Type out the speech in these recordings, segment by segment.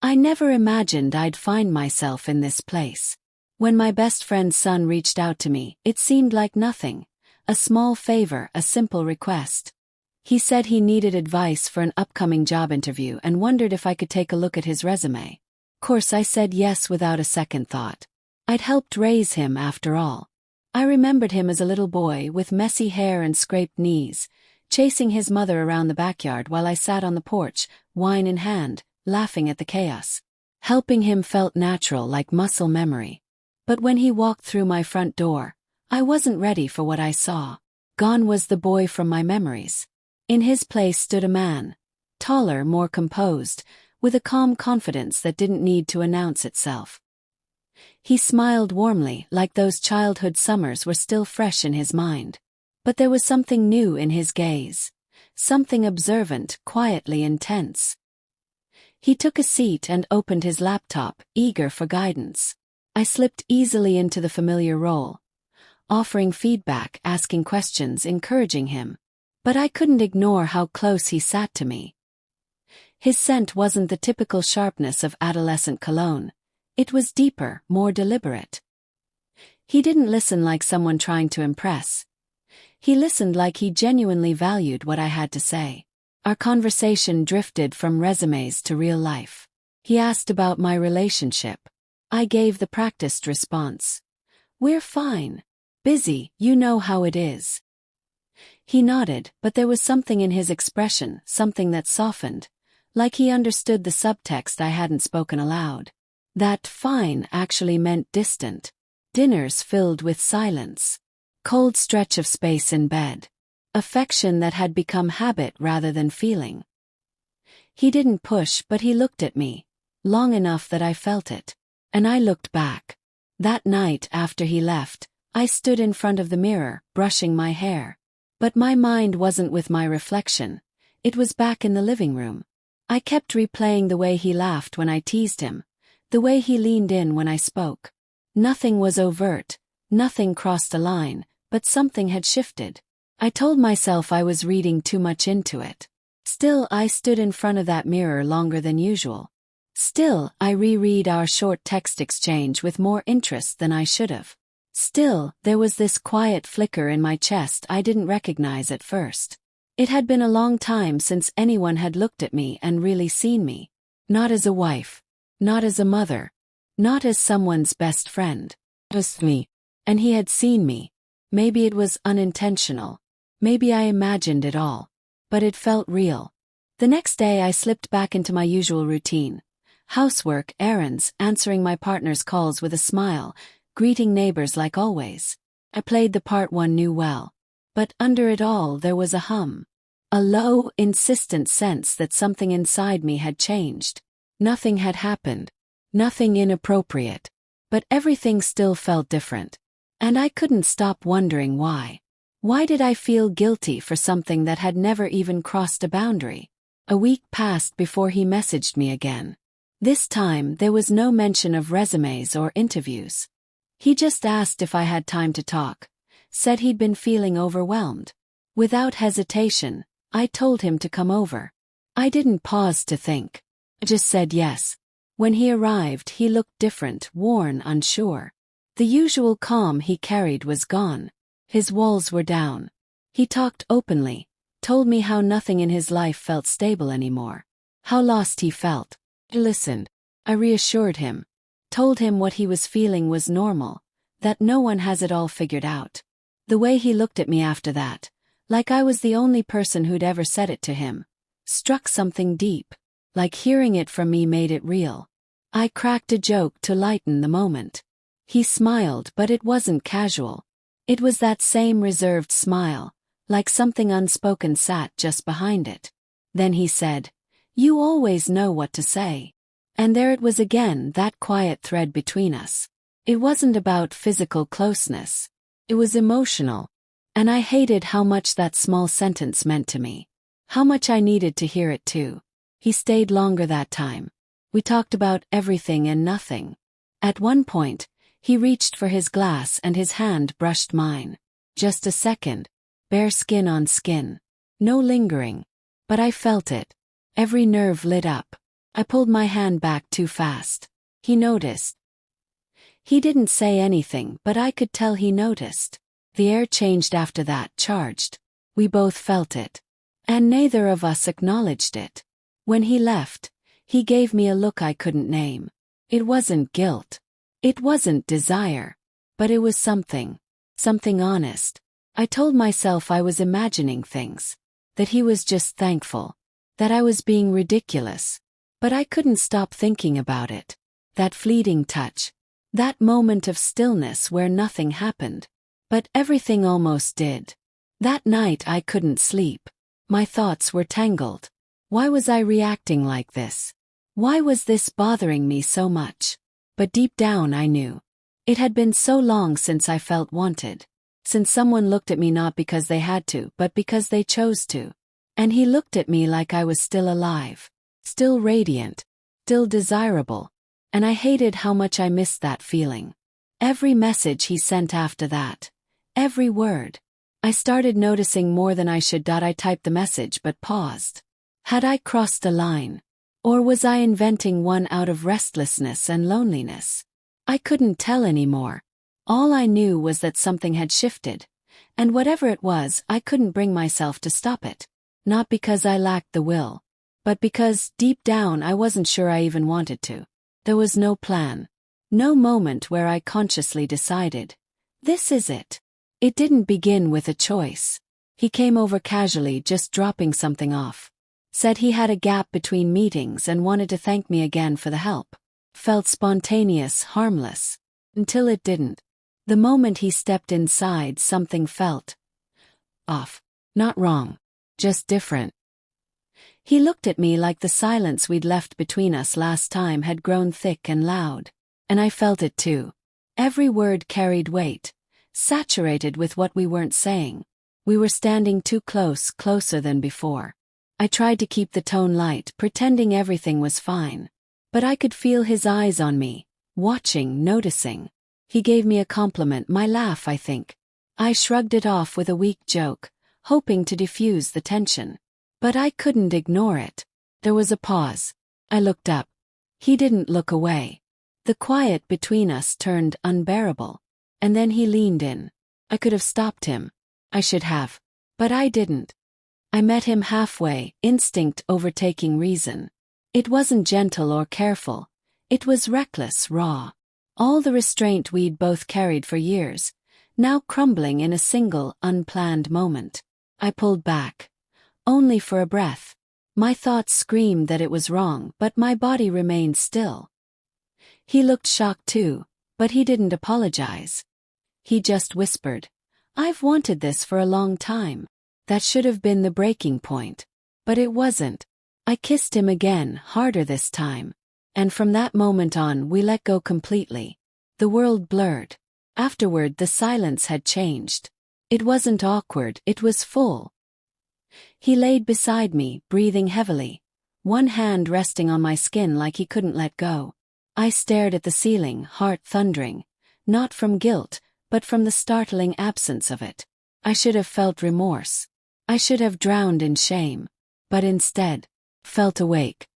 I never imagined I'd find myself in this place. When my best friend's son reached out to me, it seemed like nothing. A small favor, a simple request. He said he needed advice for an upcoming job interview and wondered if I could take a look at his resume. Of course, I said yes without a second thought. I'd helped raise him after all. I remembered him as a little boy with messy hair and scraped knees, chasing his mother around the backyard while I sat on the porch, wine in hand, laughing at the chaos. Helping him felt natural, like muscle memory. But when he walked through my front door, I wasn't ready for what I saw. Gone was the boy from my memories. In his place stood a man, taller, more composed, with a calm confidence that didn't need to announce itself. He smiled warmly, like those childhood summers were still fresh in his mind. But there was something new in his gaze. Something observant, quietly intense. He took a seat and opened his laptop, eager for guidance. I slipped easily into the familiar role, offering feedback, asking questions, encouraging him. But I couldn't ignore how close he sat to me. His scent wasn't the typical sharpness of adolescent cologne. It was deeper, more deliberate. He didn't listen like someone trying to impress. He listened like he genuinely valued what I had to say. Our conversation drifted from resumes to real life. He asked about my relationship. I gave the practiced response. "We're fine. Busy, you know how it is." He nodded, but there was something in his expression, something that softened, like he understood the subtext I hadn't spoken aloud. That fine actually meant distant. Dinners filled with silence. Cold stretch of space in bed. Affection that had become habit rather than feeling. He didn't push, but he looked at me, long enough that I felt it. And I looked back. That night after he left, I stood in front of the mirror, brushing my hair. But my mind wasn't with my reflection. It was back in the living room. I kept replaying the way he laughed when I teased him, the way he leaned in when I spoke. Nothing was overt, nothing crossed a line, but something had shifted. I told myself I was reading too much into it. Still, I stood in front of that mirror longer than usual. Still, I reread our short text exchange with more interest than I should have. Still, there was this quiet flicker in my chest I didn't recognize at first. It had been a long time since anyone had looked at me and really seen me. Not as a wife. Not as a mother. Not as someone's best friend. Just me. And he had seen me. Maybe it was unintentional. Maybe I imagined it all. But it felt real. The next day I slipped back into my usual routine. Housework, errands, answering my partner's calls with a smile, greeting neighbors like always. I played the part one knew well. But under it all there was a hum. A low, insistent sense that something inside me had changed. Nothing had happened. Nothing inappropriate. But everything still felt different. And I couldn't stop wondering why. Why did I feel guilty for something that had never even crossed a boundary? A week passed before he messaged me again. This time there was no mention of resumes or interviews. He just asked if I had time to talk, said he'd been feeling overwhelmed. Without hesitation, I told him to come over. I didn't pause to think. I just said yes. When he arrived, he looked different, worn, unsure. The usual calm he carried was gone. His walls were down. He talked openly, told me how nothing in his life felt stable anymore. How lost he felt. I listened. I reassured him. Told him what he was feeling was normal, that no one has it all figured out. The way he looked at me after that, like I was the only person who'd ever said it to him, struck something deep. Like hearing it from me made it real. I cracked a joke to lighten the moment. He smiled, but it wasn't casual. It was that same reserved smile, like something unspoken sat just behind it. Then he said, "You always know what to say." And there it was again, that quiet thread between us. It wasn't about physical closeness. It was emotional. And I hated how much that small sentence meant to me. How much I needed to hear it too. He stayed longer that time. We talked about everything and nothing. At one point, he reached for his glass and his hand brushed mine. Just a second. Bare skin on skin. No lingering. But I felt it. Every nerve lit up. I pulled my hand back too fast. He noticed. He didn't say anything, but I could tell he noticed. The air changed after that, charged. We both felt it. And neither of us acknowledged it. When he left, he gave me a look I couldn't name. It wasn't guilt. It wasn't desire. But it was something. Something honest. I told myself I was imagining things. That he was just thankful. That I was being ridiculous. But I couldn't stop thinking about it. That fleeting touch. That moment of stillness where nothing happened. But everything almost did. That night I couldn't sleep. My thoughts were tangled. Why was I reacting like this? Why was this bothering me so much? But deep down I knew. It had been so long since I felt wanted. Since someone looked at me not because they had to, but because they chose to. And he looked at me like I was still alive. Still radiant. Still desirable. And I hated how much I missed that feeling. Every message he sent after that. Every word. I started noticing more than I should. I typed the message but paused. Had I crossed a line? Or was I inventing one out of restlessness and loneliness? I couldn't tell anymore. All I knew was that something had shifted. And whatever it was, I couldn't bring myself to stop it. Not because I lacked the will. But because, deep down, I wasn't sure I even wanted to. There was no plan. No moment where I consciously decided. This is it. It didn't begin with a choice. He came over casually, just dropping something off. Said he had a gap between meetings and wanted to thank me again for the help. Felt spontaneous, harmless. Until it didn't. The moment he stepped inside, something felt off. Not wrong. Just different. He looked at me like the silence we'd left between us last time had grown thick and loud. And I felt it too. Every word carried weight. Saturated with what we weren't saying. We were standing too close, closer than before. I tried to keep the tone light, pretending everything was fine. But I could feel his eyes on me, watching, noticing. He gave me a compliment, my laugh, I think. I shrugged it off with a weak joke, hoping to diffuse the tension. But I couldn't ignore it. There was a pause. I looked up. He didn't look away. The quiet between us turned unbearable. And then he leaned in. I could have stopped him. I should have. But I didn't. I met him halfway, instinct overtaking reason. It wasn't gentle or careful. It was reckless, raw. All the restraint we'd both carried for years, now crumbling in a single, unplanned moment. I pulled back. Only for a breath. My thoughts screamed that it was wrong, but my body remained still. He looked shocked too, but he didn't apologize. He just whispered, "I've wanted this for a long time." That should have been the breaking point. But it wasn't. I kissed him again, harder this time. And from that moment on, we let go completely. The world blurred. Afterward, the silence had changed. It wasn't awkward, it was full. He laid beside me, breathing heavily. One hand resting on my skin like he couldn't let go. I stared at the ceiling, heart thundering. Not from guilt, but from the startling absence of it. I should have felt remorse. I should have drowned in shame. But instead, felt awake.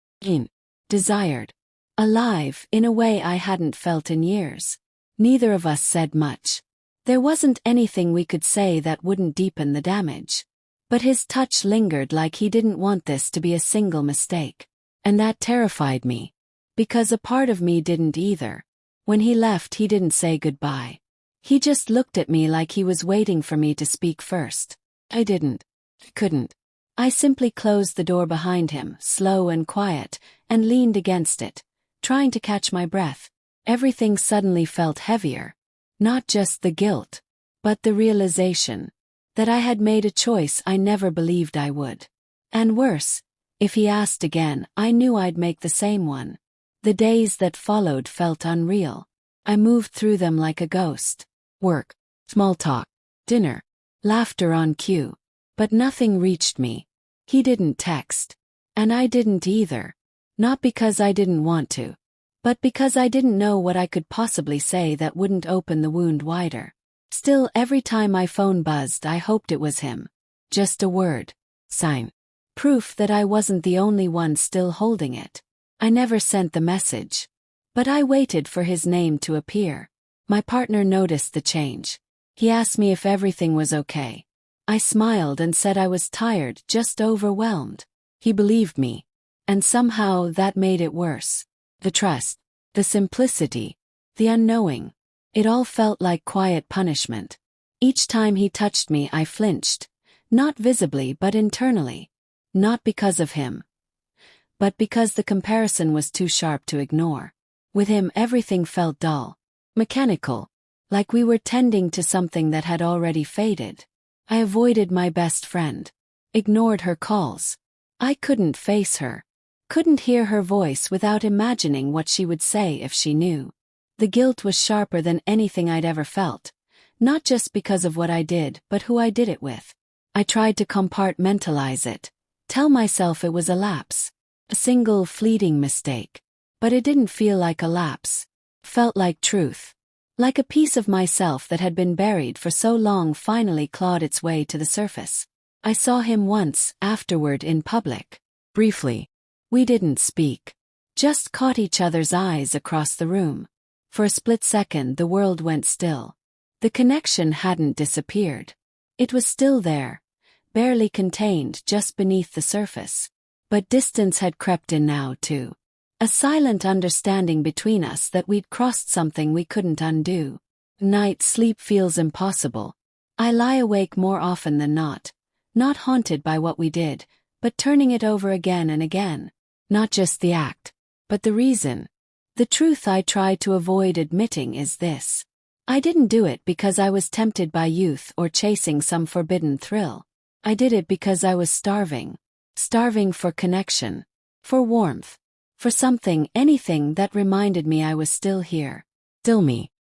Desired. Alive, in a way I hadn't felt in years. Neither of us said much. There wasn't anything we could say that wouldn't deepen the damage. But his touch lingered like he didn't want this to be a single mistake. And that terrified me. Because a part of me didn't either. When he left, he didn't say goodbye. He just looked at me like he was waiting for me to speak first. I didn't. Couldn't. I simply closed the door behind him, slow and quiet, and leaned against it, trying to catch my breath. Everything suddenly felt heavier. Not just the guilt, but the realization that I had made a choice I never believed I would. And worse, if he asked again, I knew I'd make the same one. The days that followed felt unreal. I moved through them like a ghost. Work, small talk, dinner, laughter on cue. But nothing reached me. He didn't text. And I didn't either. Not because I didn't want to. But because I didn't know what I could possibly say that wouldn't open the wound wider. Still, every time my phone buzzed, I hoped it was him. Just a word. Sign. Proof that I wasn't the only one still holding it. I never sent the message. But I waited for his name to appear. My partner noticed the change. He asked me if everything was okay. I smiled and said I was tired, just overwhelmed. He believed me. And somehow that made it worse. The trust, the simplicity, the unknowing. It all felt like quiet punishment. Each time he touched me, I flinched. Not visibly but internally. Not because of him, but because the comparison was too sharp to ignore. With him everything felt dull, mechanical, like we were tending to something that had already faded. I avoided my best friend, ignored her calls. I couldn't face her, couldn't hear her voice without imagining what she would say if she knew. The guilt was sharper than anything I'd ever felt, not just because of what I did but who I did it with. I tried to compartmentalize it, tell myself it was a lapse, a single fleeting mistake. But it didn't feel like a lapse. Felt like truth. Like a piece of myself that had been buried for so long finally clawed its way to the surface. I saw him once, afterward in public. Briefly. We didn't speak. Just caught each other's eyes across the room. For a split second the world went still. The connection hadn't disappeared. It was still there, barely contained just beneath the surface. But distance had crept in now too. A silent understanding between us that we'd crossed something we couldn't undo. Night sleep feels impossible. I lie awake more often than not haunted by what we did, but turning it over again and again. Not just the act, but the reason. The truth I try to avoid admitting is this. I didn't do it because I was tempted by youth or chasing some forbidden thrill. I did it because I was starving. Starving for connection. For warmth. For something, anything that reminded me I was still here. Still me.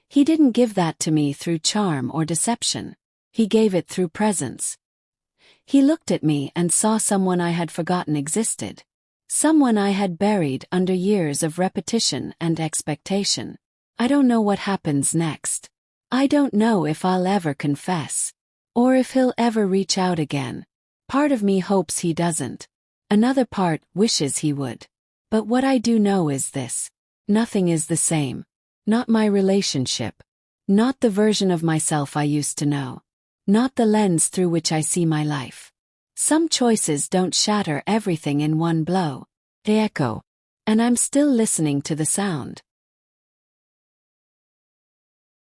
He didn't give that to me through charm or deception. He gave it through presence. He looked at me and saw someone I had forgotten existed. Someone I had buried under years of repetition and expectation. I don't know what happens next. I don't know if I'll ever confess. Or if he'll ever reach out again. Part of me hopes he doesn't. Another part wishes he would. But what I do know is this. Nothing is the same. Not my relationship. Not the version of myself I used to know. Not the lens through which I see my life. Some choices don't shatter everything in one blow. They echo. And I'm still listening to the sound.